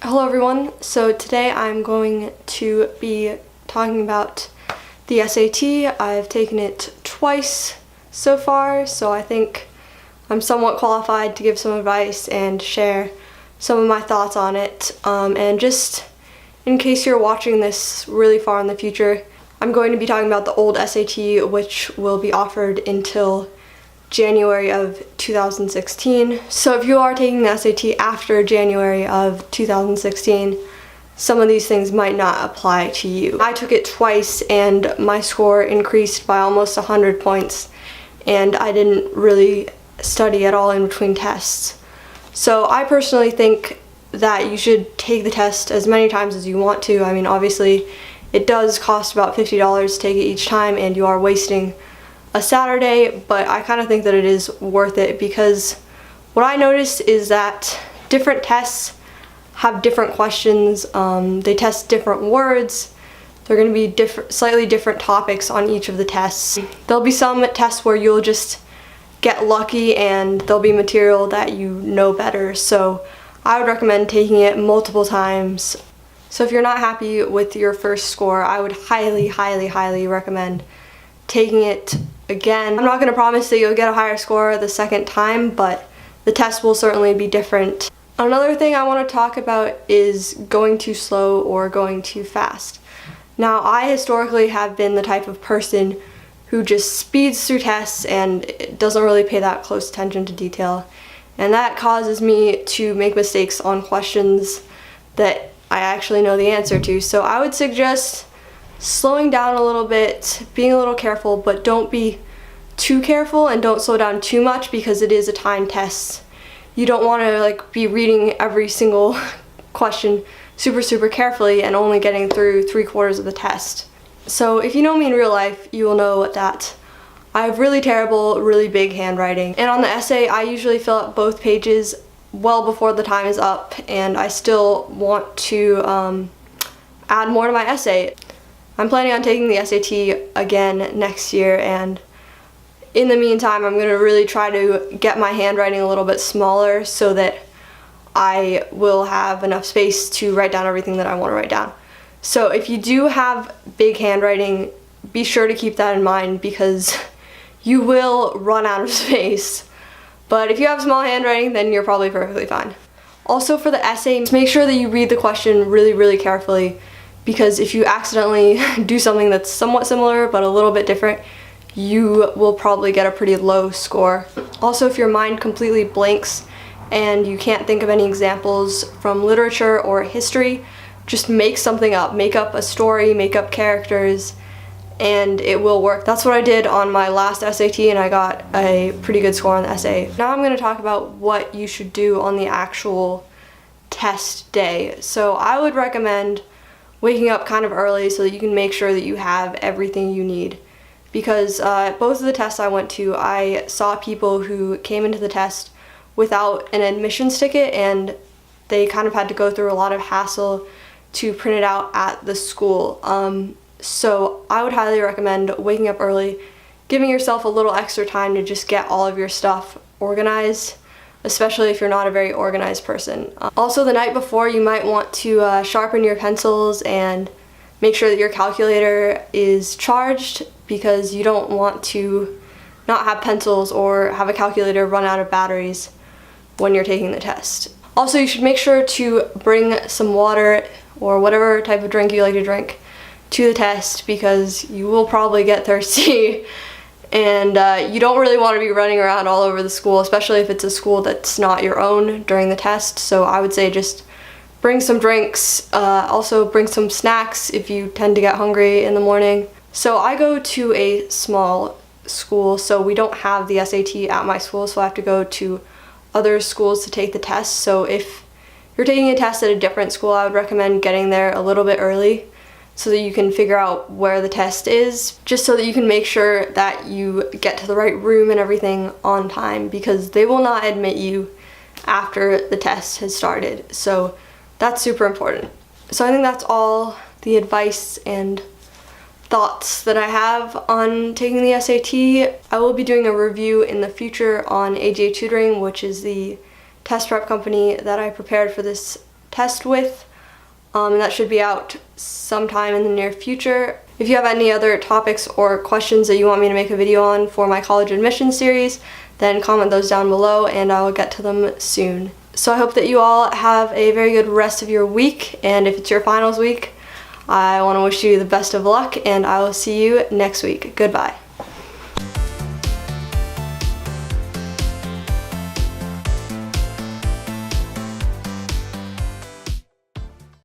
Hello everyone, so today I'm going to be talking about the SAT. I've taken it twice so far, so I think I'm somewhat qualified to give some advice and share some of my thoughts on it. And just in case you're watching this really far in the future, I'm going to be talking about the old SAT, which will be offered until January of 2016. So if you are taking the SAT after January of 2016, some of these things might not apply to you. I took it twice and my score increased by almost 100 points, and I didn't really study at all in between tests. So I personally think that you should take the test as many times as you want to. I mean, obviously it does cost about $50 to take it each time, and you are wasting a Saturday, but I kind of think that it is worth it because what I noticed is that different tests have different questions. They test different words. They're going to be slightly different topics on each of the tests. There'll be some tests where you'll just get lucky and there'll be material that you know better. So I would recommend taking it multiple times. So if you're not happy with your first score, I would highly recommend taking it again. I'm not going to promise that you'll get a higher score the second time, but the test will certainly be different. Another thing I want to talk about is going too slow or going too fast. Now, I historically have been the type of person who just speeds through tests and doesn't really pay that close attention to detail, and that causes me to make mistakes on questions that I actually know the answer to. So I would suggest slowing down a little bit, being a little careful, but don't be too careful and don't slow down too much because it is a timed test. You don't want to be reading every single question super carefully and only getting through 3/4 of the test. So if you know me in real life, you will know that I have really terrible, really big handwriting. And on the essay, I usually fill up both pages well before the time is up, and I still want to add more to my essay. I'm planning on taking the SAT again next year, and in the meantime, I'm going to really try to get my handwriting a little bit smaller so that I will have enough space to write down everything that I want to write down. So if you do have big handwriting, be sure to keep that in mind because you will run out of space. But if you have small handwriting, then you're probably perfectly fine. Also for the essay, just make sure that you read the question really carefully, because if you accidentally do something that's somewhat similar but a little bit different, you will probably get a pretty low score. Also, if your mind completely blanks and you can't think of any examples from literature or history, just make something up. Make up a story, make up characters, and it will work. That's what I did on my last SAT, and I got a pretty good score on the essay. Now I'm going to talk about what you should do on the actual test day. So I would recommend waking up kind of early so that you can make sure that you have everything you need. Because both of the tests I went to, I saw people who came into the test without an admissions ticket, and they kind of had to go through a lot of hassle to print it out at the school. So I would highly recommend waking up early, giving yourself a little extra time to just get all of your stuff organized, especially if you're not a very organized person. Also, the night before, you might want to sharpen your pencils and make sure that your calculator is charged, because you don't want to not have pencils or have a calculator run out of batteries when you're taking the test. Also, you should make sure to bring some water or whatever type of drink you like to drink to the test, because you will probably get thirsty and you don't really want to be running around all over the school, especially if it's a school that's not your own during the test. So I would say just bring some drinks, also bring some snacks if you tend to get hungry in the morning. So I go to a small school, so we don't have the SAT at my school, so I have to go to other schools to take the test. So if you're taking a test at a different school, I would recommend getting there a little bit early so that you can figure out where the test is, just so that you can make sure that you get to the right room and everything on time, because they will not admit you after the test has started. So that's super important. So I think that's all the advice and thoughts that I have on taking the SAT. I will be doing a review in the future on AGA Tutoring, which is the test prep company that I prepared for this test with, and that should be out sometime in the near future. If you have any other topics or questions that you want me to make a video on for my college admission series, then comment those down below and I will get to them soon. So I hope that you all have a very good rest of your week, and if it's your finals week, I want to wish you the best of luck, and I will see you next week. Goodbye.